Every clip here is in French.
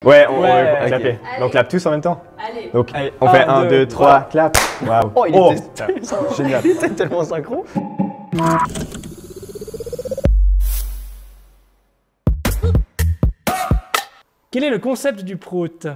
Ouais, Ouais, clapper. Allez. Donc clap tous en même temps. Allez. Donc Allez, on fait 1, 1, 2, 3, clap. Waouh. Oh, il était génial. il était tellement synchro. Quel est le concept du prout?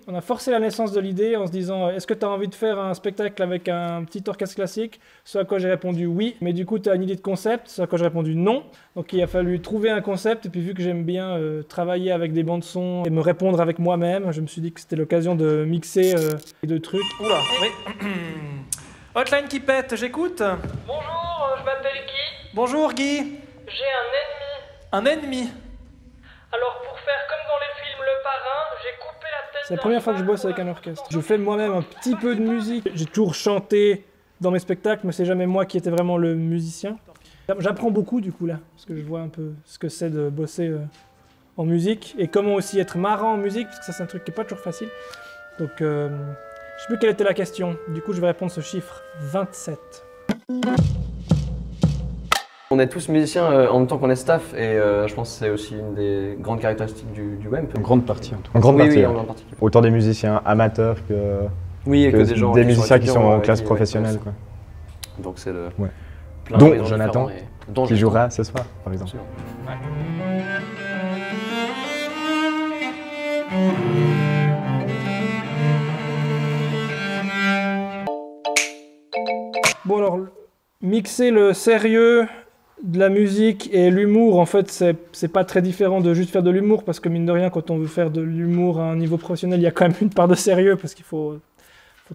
On a forcé la naissance de l'idée en se disant est-ce que tu as envie de faire un spectacle avec un petit orchestre classique? Ce à quoi j'ai répondu oui, mais du coup tu as une idée de concept, ce à quoi j'ai répondu non. Donc il a fallu trouver un concept et puis vu que j'aime bien travailler avec des bandes son et me répondre avec moi-même, je me suis dit que c'était l'occasion de mixer les deux trucs. Oula, oui. Hotline qui pète, j'écoute. Bonjour, je m'appelle Guy. Bonjour Guy. J'ai un ennemi. Un ennemi. Alors pour faire comme dans les films Le Parrain, j'ai coupé la tête. C'est la première fois que je bosse avec un orchestre. Je fais moi-même un petit peu de musique. J'ai toujours chanté dans mes spectacles, mais c'est jamais moi qui étais vraiment le musicien. J'apprends beaucoup du coup là, parce que je vois un peu ce que c'est de bosser en musique et comment aussi être marrant en musique, parce que ça c'est un truc qui est pas toujours facile. Donc je sais plus quelle était la question. Du coup je vais répondre ce chiffre 27. On est tous musiciens en même temps qu'on est staff et je pense que c'est aussi une des grandes caractéristiques du WEMP. En grande partie en tout cas. En grande Oui, partie. oui, ouais. en grande partie. Autant des musiciens amateurs que, Oui, et que des gens des qui musiciens qui sont étudiants, en classe qui- professionnelle. ouais, quoi. Donc c'est le. Ouais. plein Dont d'horizons Jonathan, différents et- dont Qui Jonathan. jouera ce soir par exemple. Absolument. Bon alors, mixer le sérieux de la musique et l'humour, en fait, c'est pas très différent de juste faire de l'humour, parce que mine de rien, quand on veut faire de l'humour à un niveau professionnel, il y a quand même une part de sérieux, parce qu'il faut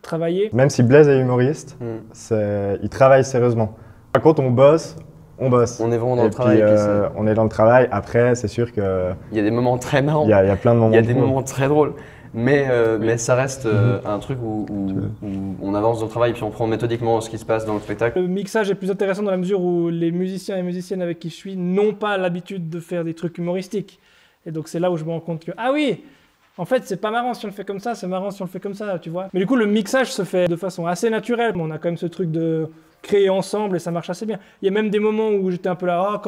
travailler. Même si Blaise est humoriste, Mm. il travaille sérieusement. Par contre, on bosse. On est vraiment dans Et le travail. puis, et puis c'est- on est dans le travail. Après, c'est sûr qu'il il y a des moments très marrants. y a plein de moments. Il y a des drôles. moments très drôles. Mais ça reste un truc où on avance dans le travail et puis on prend méthodiquement ce qui se passe dans le spectacle. Le mixage est plus intéressant dans la mesure où les musiciens et musiciennes avec qui je suis n'ont pas l'habitude de faire des trucs humoristiques. Et donc c'est là où je me rends compte que, ah oui, en fait c'est pas marrant si on le fait comme ça, c'est marrant si on le fait comme ça, tu vois. Mais du coup le mixage se fait de façon assez naturelle. On a quand même ce truc de créer ensemble et ça marche assez bien. Il y a même des moments où j'étais un peu là, ah,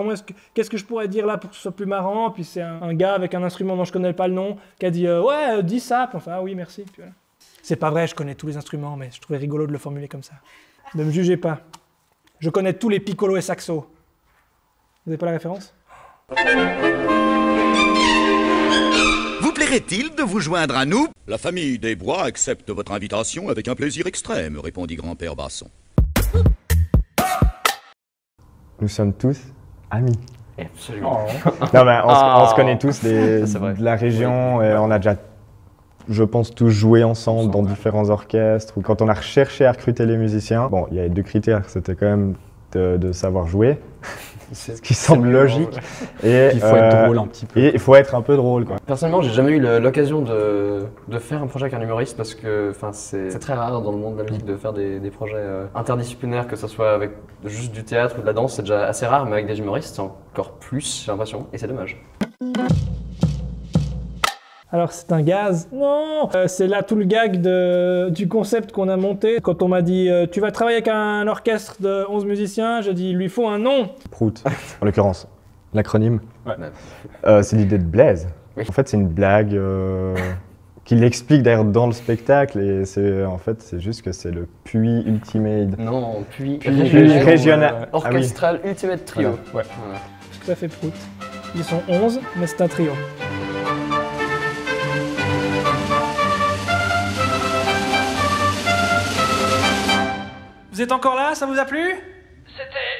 qu'est-ce que je pourrais dire là pour que ce soit plus marrant? Puis c'est un gars avec un instrument dont je connais pas le nom qui a dit ouais, dis ça. Puis enfin, ah oui, merci. Puis voilà. C'est pas vrai, je connais tous les instruments, mais je trouvais rigolo de le formuler comme ça. Ne me jugez pas. Je connais tous les piccolos et saxos. Vous n'avez pas la référence? Vous plairait-il de vous joindre à nous? La famille Desbois accepte votre invitation avec un plaisir extrême, répondit grand-père Basson. Nous sommes tous amis. Absolument. Non, mais on se connaît tous Ça, c'est vrai. de la région. Et on a déjà, je pense, tous joué ensemble dans différents orchestres. Ou quand on a cherché à recruter les musiciens, bon, il y avait deux critères. C'était quand même de savoir jouer, ce qui semble logique. Et Il faut être drôle un petit peu. Et il faut être un peu drôle, quoi. Personnellement, j'ai jamais eu l'occasion de faire un projet avec un humoriste parce que c'est très rare dans le monde de la musique de faire des projets interdisciplinaires, que ce soit avec juste du théâtre ou de la danse, c'est déjà assez rare, mais avec des humoristes, c'est encore plus, j'ai l'impression, et c'est dommage. Alors c'est un gaz? Non, c'est là tout le gag du concept qu'on a monté. Quand on m'a dit tu vas travailler avec un orchestre de 11 musiciens, j'ai dit il lui faut un nom. Prout, en l'occurrence. L'acronyme. Ouais. C'est l'idée de Blaise. Oui. En fait, c'est une blague qu'il explique d'ailleurs dans le spectacle. Et en fait, c'est juste que c'est le puits ultimate. Non, puis Régional. orchestral Ultimate Trio. Voilà. Voilà. Parce que ça fait prout. Ils sont 11, mais c'est un trio. Vous êtes encore là? Ça vous a plu? C'était